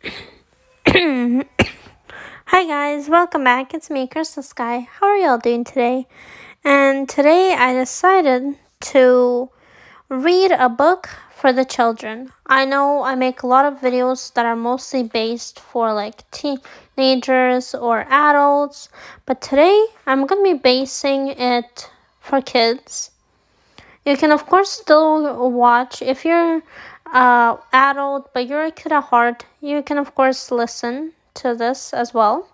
Hi guys, welcome back. It's me, Crystal Sky. How are y'all doing today? And today I decided to read a book for the children. I know I make a lot of videos that are mostly based for like teenagers or adults, but today I'm going to be basing it for kids. You can of course still watch if you're adult but you're a kid at heart. You can of course listen to this as well.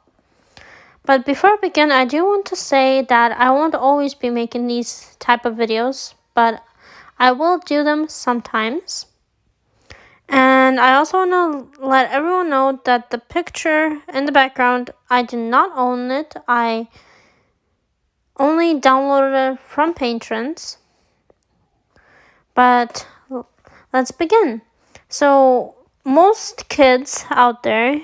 But before I begin, I do want to say that I won't always be making these type of videos, but I will do them sometimes. And I also want to let everyone know that the picture in the background, I do not own it. I only downloaded it from patrons. But let's begin. So, most kids out there,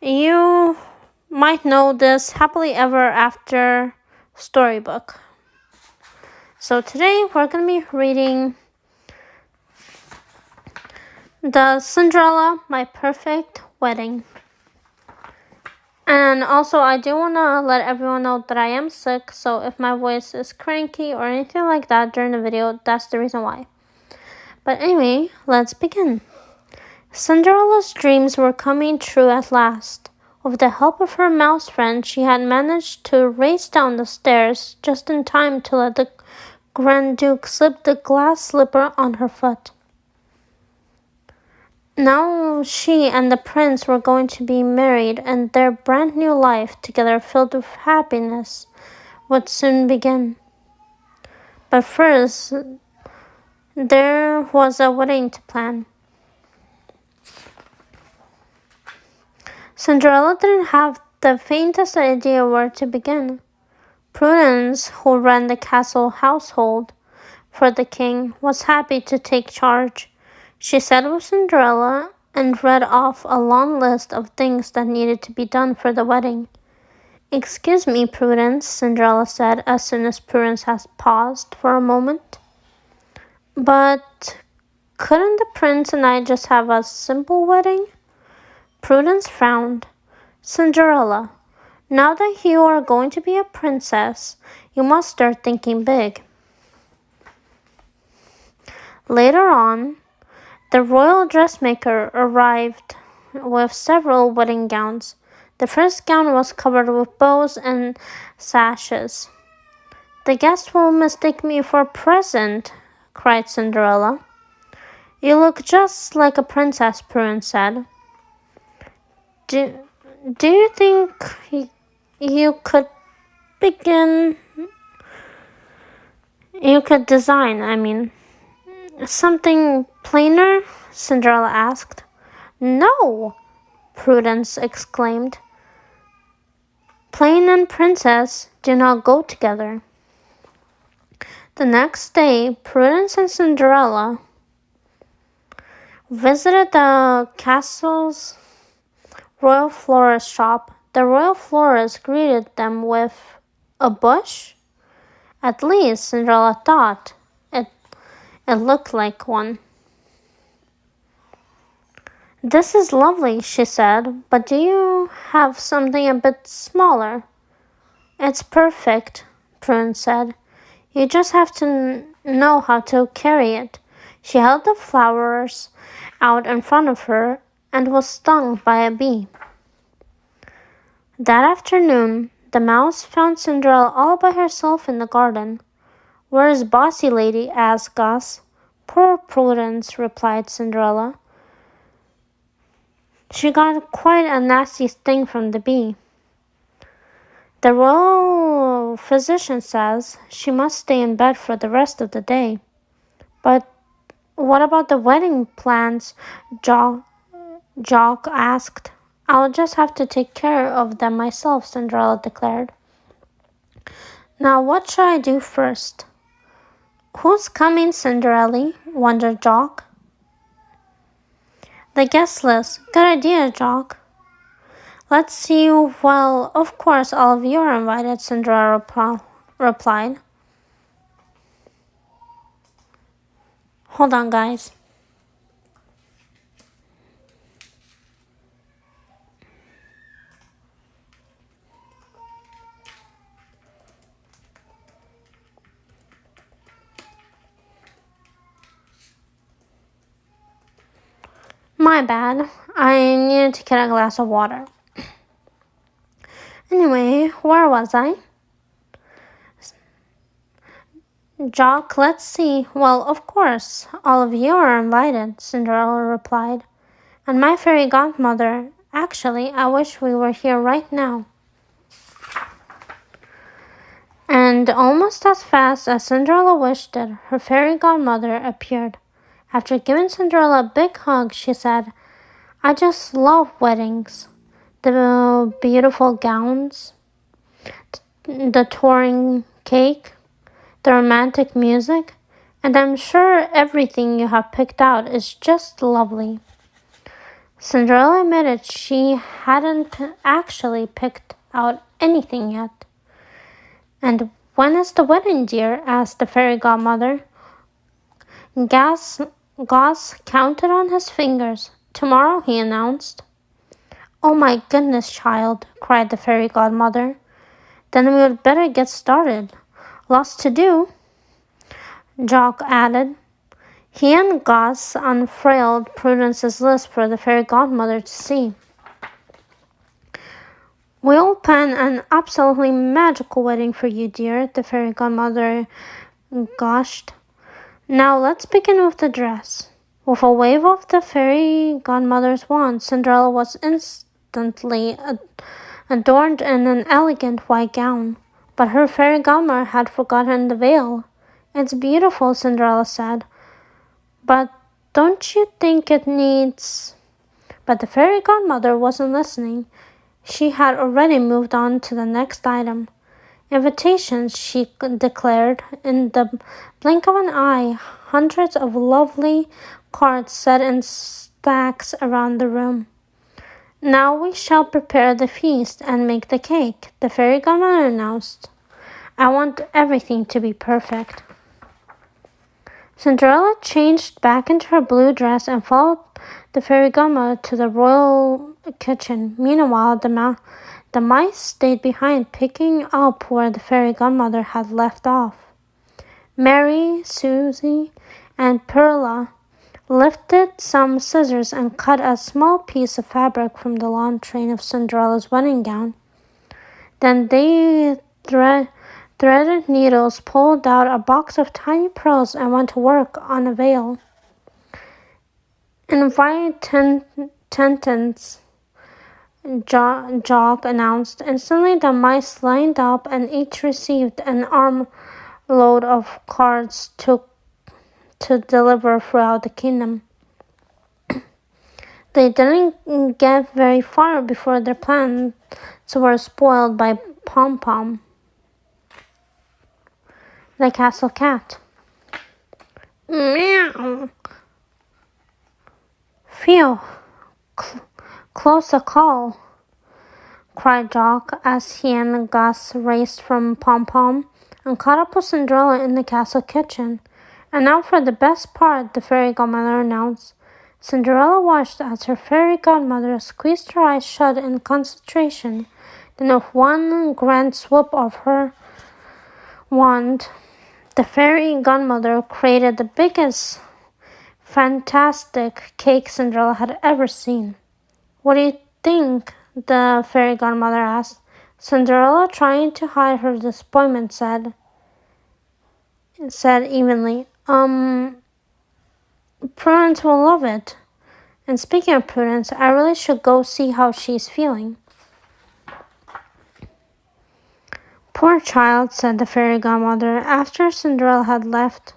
you might know this Happily Ever After storybook. So today we're going to be reading The Cinderella, My Perfect Wedding. And also I do want to let everyone know that I am sick, so if my voice is cranky or anything like that during the video, that's the reason why. But anyway, let's begin. Cinderella's dreams were coming true at last. With the help of her mouse friend, she had managed to race down the stairs just in time to let the Grand Duke slip the glass slipper on her foot. Now she and the prince were going to be married, and their brand new life together filled with happiness would soon begin. But first, there was a wedding to plan. Cinderella didn't have the faintest idea where to begin. Prudence, who ran the castle household for the king, was happy to take charge. She sat with Cinderella and read off a long list of things that needed to be done for the wedding. "Excuse me, Prudence," Cinderella said as soon as Prudence had paused for a moment. "But couldn't the prince and I just have a simple wedding?" Prudence frowned. "Cinderella, now that you are going to be a princess, you must start thinking big." Later on, the royal dressmaker arrived with several wedding gowns. The first gown was covered with bows and sashes. "The guests will mistake me for a present," cried Cinderella. "You look just like a princess," Prudence said. Do you think you could design something plainer?" Cinderella asked. "No!" Prudence exclaimed. "Plain and princess do not go together." The next day, Prudence and Cinderella visited the castle's royal florist shop. The royal florist greeted them with a bush. At least, Cinderella thought it looked like one. "This is lovely," she said, "but do you have something a bit smaller?" "It's perfect," Prudence said. "You just have to know how to carry it." She held the flowers out in front of her and was stung by a bee. That afternoon, the mouse found Cinderella all by herself in the garden. "Where is Bossy Lady?" asked Gus. "Poor Prudence," replied Cinderella. "She got quite a nasty sting from the bee. The royal physician says she must stay in bed for the rest of the day." "But what about the wedding plans?" Jock asked. "I'll just have to take care of them myself," Cinderella declared. "Now what shall I do first?" "Who's coming, Cinderella?" wondered Jock. "The guest list. Good idea, Jock." "Let's see. Well, of course all of you are invited," Cinderella replied. Hold on, guys. My bad. I needed to get a glass of water. Anyway, where was I? Jock, let's see. Well, of course, all of you are invited, Cinderella replied. And my fairy godmother. Actually, I wish we were here right now. And almost as fast as Cinderella wished it, her fairy godmother appeared. After giving Cinderella a big hug, she said, I just love weddings. The beautiful gowns, the touring cake, the romantic music, and I'm sure everything you have picked out is just lovely. Cinderella admitted she hadn't actually picked out anything yet. And when is the wedding, dear? Asked the fairy godmother. Goss counted on his fingers. Tomorrow, he announced. Oh my goodness, child, cried the fairy godmother. Then we would better get started. Lots to do, Jock added. He and Goss unfurled Prudence's list for the fairy godmother to see. We'll plan an absolutely magical wedding for you, dear, the fairy godmother gushed. Now let's begin with the dress. With a wave of the fairy godmother's wand, Cinderella was instantly adorned in an elegant white gown. But her fairy godmother had forgotten the veil. It's beautiful, Cinderella said. But don't you think it needs... But the fairy godmother wasn't listening. She had already moved on to the next item. Invitations, she declared. In the blink of an eye, hundreds of lovely cards set in stacks around the room. Now we shall prepare the feast and make the cake, the fairy godmother announced. I want everything to be perfect. Cinderella changed back into her blue dress and followed the fairy godmother to the royal kitchen. Meanwhile, the mice stayed behind, picking up where the fairy godmother had left off. Mary, Susie, and Perla lifted some scissors and cut a small piece of fabric from the long train of Cinderella's wedding gown. Then they threaded needles, pulled out a box of tiny pearls, and went to work on a veil. Invite Tentance, Jock announced. Instantly the mice lined up and each received an armload of cards to deliver throughout the kingdom. They didn't get very far before their plans were spoiled by Pom Pom, the castle cat. Meow. Phew, close a call, cried Jock as he and Gus raced from Pom Pom and caught up with Cinderella in the castle kitchen. And now for the best part, the fairy godmother announced. Cinderella watched as her fairy godmother squeezed her eyes shut in concentration. Then with one grand swoop of her wand, the fairy godmother created the biggest, fantastic cake Cinderella had ever seen. What do you think? The fairy godmother asked. Cinderella, trying to hide her disappointment, said evenly, Prudence will love it. And speaking of Prudence, I really should go see how she's feeling. Poor child, said the fairy godmother, after Cinderella had left.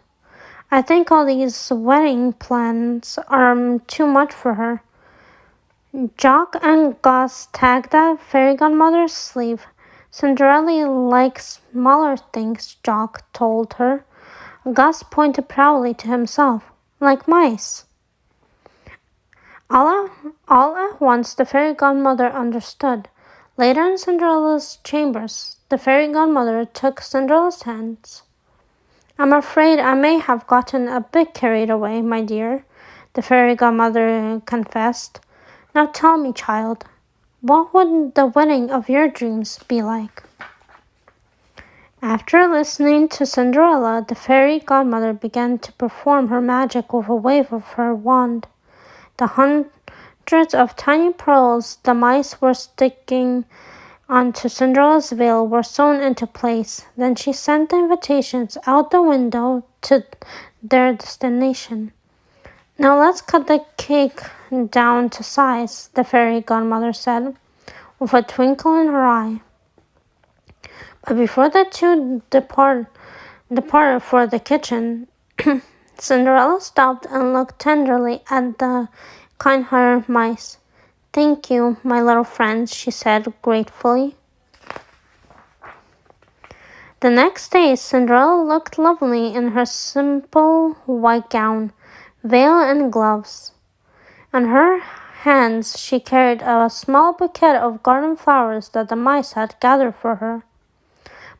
I think all these wedding plans are too much for her. Jock and Gus tagged at fairy godmother's sleeve. Cinderella likes smaller things, Jock told her. Gus pointed proudly to himself, like mice. All at once, the fairy godmother understood. Later in Cinderella's chambers, the fairy godmother took Cinderella's hands. I'm afraid I may have gotten a bit carried away, my dear, the fairy godmother confessed. Now tell me, child, what would the wedding of your dreams be like? After listening to Cinderella, the fairy godmother began to perform her magic with a wave of her wand. The hundreds of tiny pearls the mice were sticking onto Cinderella's veil were sewn into place. Then she sent the invitations out the window to their destination. Now let's cut the cake down to size, the fairy godmother said, with a twinkle in her eye. But before the two departed for the kitchen, Cinderella stopped and looked tenderly at the kind-hearted mice. "Thank you, my little friends," she said gratefully. The next day, Cinderella looked lovely in her simple white gown, veil, and gloves. On her hands she carried a small bouquet of garden flowers that the mice had gathered for her.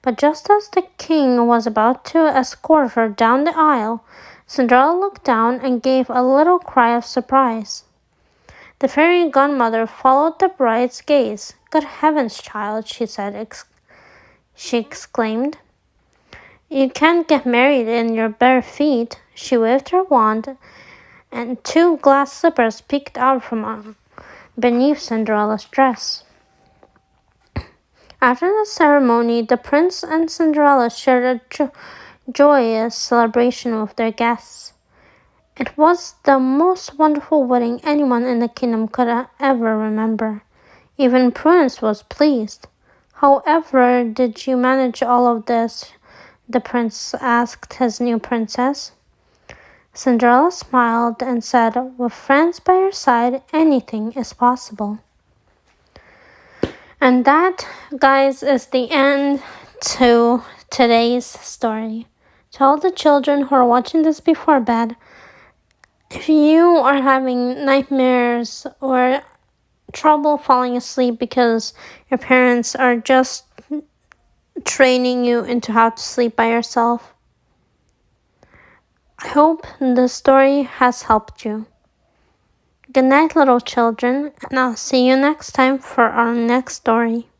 But just as the king was about to escort her down the aisle, Cinderella looked down and gave a little cry of surprise. The fairy godmother followed the bride's gaze. "Good heavens, child," she exclaimed. "You can't get married in your bare feet." She waved her wand, and two glass slippers peeked out from beneath Cinderella's dress. After the ceremony, the prince and Cinderella shared a joyous celebration with their guests. It was the most wonderful wedding anyone in the kingdom could ever remember. Even Prudence was pleased. "However did you manage all of this?" the prince asked his new princess. Cinderella smiled and said, "With friends by your side, anything is possible." And that, guys, is the end to today's story. To all the children who are watching this before bed, if you are having nightmares or trouble falling asleep because your parents are just training you into how to sleep by yourself, I hope the story has helped you. Good night, little children, and I'll see you next time for our next story.